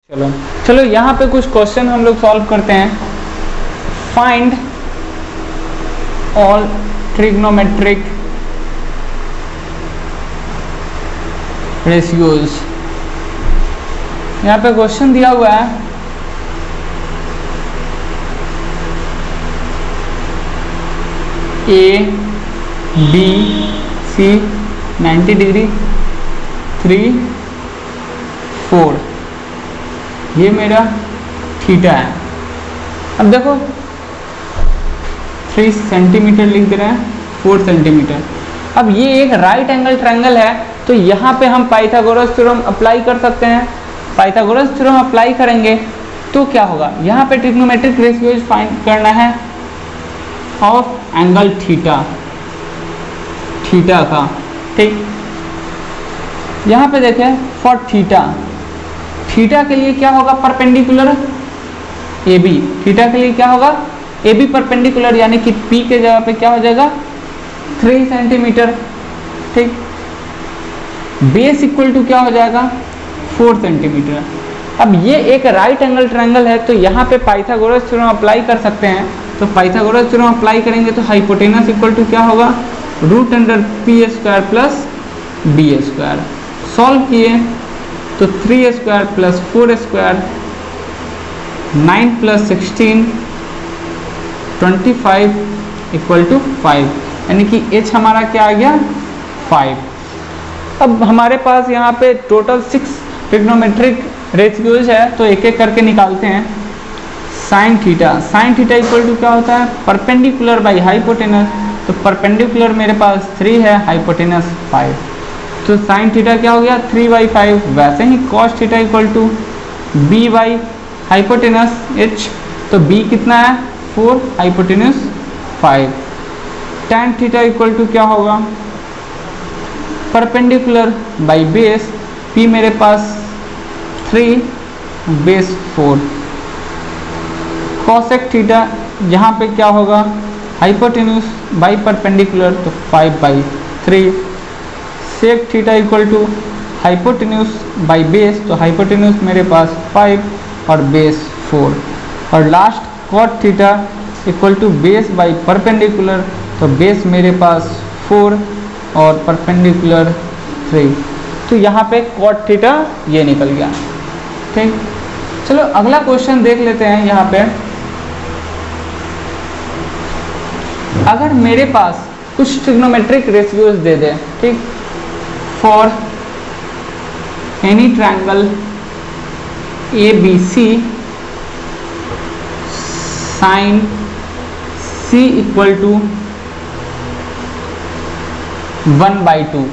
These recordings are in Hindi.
चलो यहाँ पे कुछ क्वेश्चन हम लोग सॉल्व करते हैं। Find all trigonometric ratios. यहाँ पे क्वेश्चन दिया हुआ है ए बी सी 90 डिग्री 3 4, ये मेरा थीटा है। अब देखो 3 सेंटीमीटर लिख दे रहे हैं, 4 सेंटीमीटर। अब ये एक राइट एंगल ट्रायंगल है, तो यहाँ पे हम पाइथागोरस थ्योरम अप्लाई कर सकते हैं। पाइथागोरस थ्योरम अप्लाई करेंगे तो क्या होगा, यहाँ पे ट्रिग्नोमेट्रिक रेशियोज फाइंड करना है ऑफ एंगल थीटा का। ठीक, यहाँ पे देखें फॉर थीटा के लिए क्या होगा, परपेंडिकुलर ए बी। थीटा के लिए क्या होगा, ए बी परपेंडिकुलर, यानी कि पी के जगह पे क्या हो जाएगा 3 सेंटीमीटर। ठीक, बेस इक्वल टू क्या हो जाएगा 4 सेंटीमीटर। अब ये एक राइट एंगल ट्रायंगल है, तो यहाँ पे पाइथागोरस थ्योरम अप्लाई कर सकते हैं। तो पाइथागोरस थ्योरम अप्लाई करेंगे तो हाइपोटेनस इक्वल टू क्या होगा, √π² प्लस b²। सॉल्व किए तो 3² प्लस 4², 9 प्लस 16 25 इक्वल टू 5, यानी कि h हमारा क्या आ गया 5। अब हमारे पास यहाँ पे टोटल 6 ट्रिग्नोमेट्रिक रेशियोज है, तो एक एक करके निकालते हैं। साइन थीटा इक्वल टू क्या होता है, परपेंडिकुलर बाई हाइपोटेनस। तो परपेंडिकुलर मेरे पास 3 है, हाइपोटेनस 5, तो साइन थीटा क्या हो गया 3/5। वैसे ही cos theta equal to b by hypotenuse h, तो b कितना है 4, hypotenuse 5। tan theta equal to क्या होगा, परपेंडिकुलर बाई बेस, p मेरे पास 3, बेस 4। कॉसेक थीटा यहाँ पे क्या होगा, हाइपोटेन्यूस बाई परपेंडिकुलर, तो 5/3। Sec theta equal to hypotenuse by base, तो हाइपोटेन्यूस मेरे पास 5 और बेस 4। और last cot theta equal to base by perpendicular, तो बेस मेरे पास 4 और परपेंडिकुलर 3। तो यहाँ पे कॉट थीटा ये निकल गया। ठीक, चलो अगला क्वेश्चन देख लेते हैं। यहाँ पे अगर मेरे पास कुछ ट्रिग्नोमेट्रिक रेशियोज दे दे, ठीक, for any triangle ABC, sine C equal to 1/2।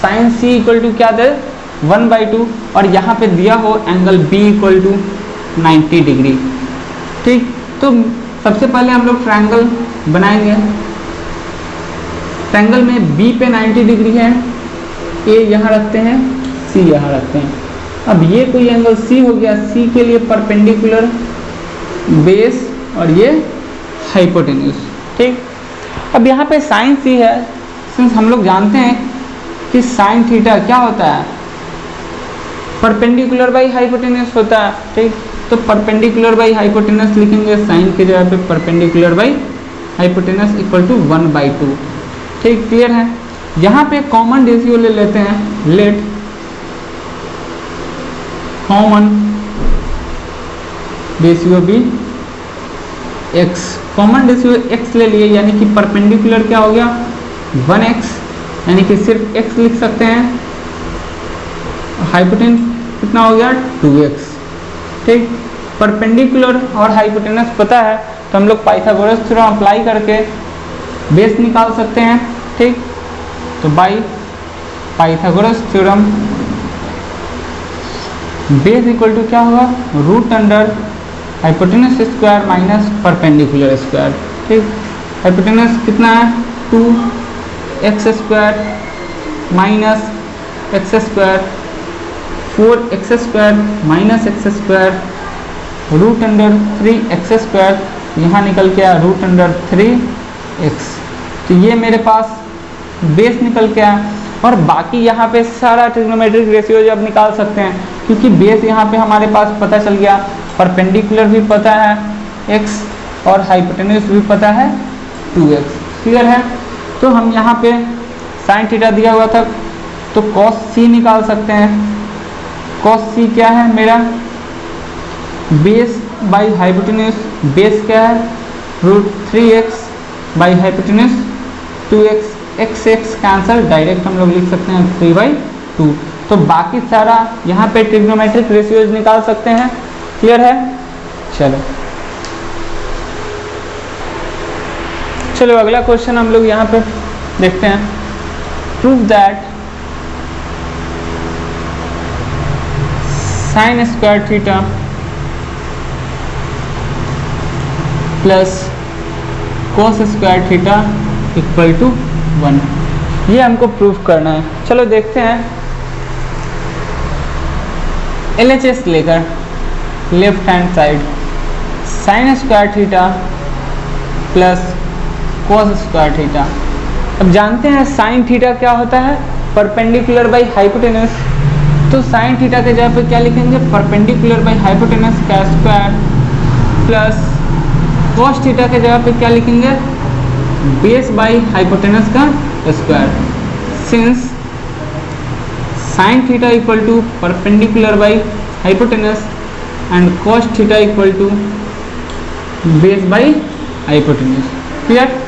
Sine C equal to क्या दे 1/2, और यहाँ पे दिया हो angle B equal to 90 degree. ठीक, तो सबसे पहले हम लोग ट्रायंगल बनाएंगे। ट्रायंगल में B पे 90 डिग्री है, A यहाँ रखते हैं, C यहाँ रखते हैं। अब ये कोई एंगल C हो गया, C के लिए परपेंडिकुलर बेस और ये हाइपोटेन्यूस। ठीक, अब यहाँ पे साइन C है, सिंस हम लोग जानते हैं कि साइन थीटा क्या होता है, परपेंडिकुलर बाई हाइपोटेन्यूस होता है। ठीक, तो परपेंडिकुलर बाई हाइपोटेनस लिखेंगे, साइन की जगह पे perpendicular by hypotenuse equal to 1/2। ठीक, क्लियर है। यहाँ पे कॉमन रेशियो ले लेते हैं, लेट कॉमन रेशियो भी x। कॉमन रेशियो x ले लिए, यानी कि परपेंडिकुलर क्या हो गया 1x, यानी कि सिर्फ x लिख सकते हैं। हाइपोटेनस कितना हो गया 2x। ठीक, परपेंडिकुलर और हाइपोटेनस पता है, तो हम लोग पाइथागोरस थ्योरम अप्लाई करके बेस निकाल सकते हैं। ठीक, तो by Pythagoras theorem base equal to क्या होगा, √under hypotenuse square minus perpendicular square. ठीक, हाइपोटेनस कितना है 2x² minus x², 4x² minus x², √under 3x², यहाँ निकल के आया √अंडर 3x। तो ये मेरे पास बेस निकल के आया। और बाकी यहाँ पे सारा ट्रिग्नोमेट्रिक रेशियोज आप निकाल सकते हैं, क्योंकि बेस यहाँ पे हमारे पास पता चल गया, परपेंडिकुलर भी पता है x और हाइपोटेन्यूज भी पता है 2x। क्लियर है? तो हम यहाँ पे साइन थीटा दिया हुआ था तो cos c निकाल सकते हैं। cos c क्या है मेरा? बेस बाई हाइपोटेन्यूज, बेस क्या है? √3x by hypotenuse 2x, x cancel, direct हम लोग लिख सकते हैं 3/2। तो बाकी सारा यहाँ पे ट्रिग्नोमेट्रिक रेशियोज निकाल सकते हैं। क्लियर है? चलो अगला क्वेश्चन हम लोग यहाँ पे देखते हैं। Prove that sine square theta plus cos square theta equal to 1, ये हमको प्रूफ करना है। चलो देखते हैं। LHS लेकर left hand side sine square theta plus cos square theta. अब जानते हैं साइन थीटा क्या होता है? Perpendicular by hypotenuse. तो साइन थीटा के जगह पे क्या लिखेंगे? परपेंडिकुलर बाई हाइपोटेनस का स्क्वायर प्लस कोस थीटा के जगह पे क्या लिखेंगे? बेस बाई हाइपोटेनस का square. Since sine theta equal to perpendicular by hypotenuse and cos theta equal to base by hypotenuse. Clear?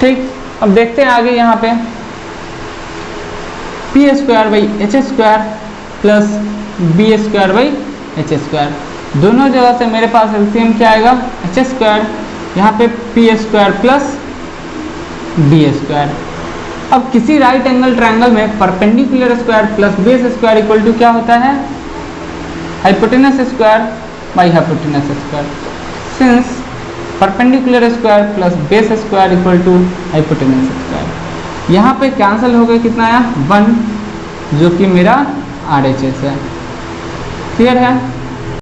ठीक, अब देखते हैं आगे। यहाँ पे P square by H square plus B square by H square, दोनों जगह से मेरे पास एलसीएम क्या आएगा? एच स्क्वायर, यहाँ पे P square plus B square. अब किसी राइट एंगल ट्रायंगल में perpendicular square plus base square equal to क्या होता है? Hypotenuse square by hypotenuse square. Since perpendicular square plus base square equal to hypotenuse square, यहाँ पे कैंसिल हो गया, कितना आया? 1, जो कि मेरा RHS है। क्लियर है?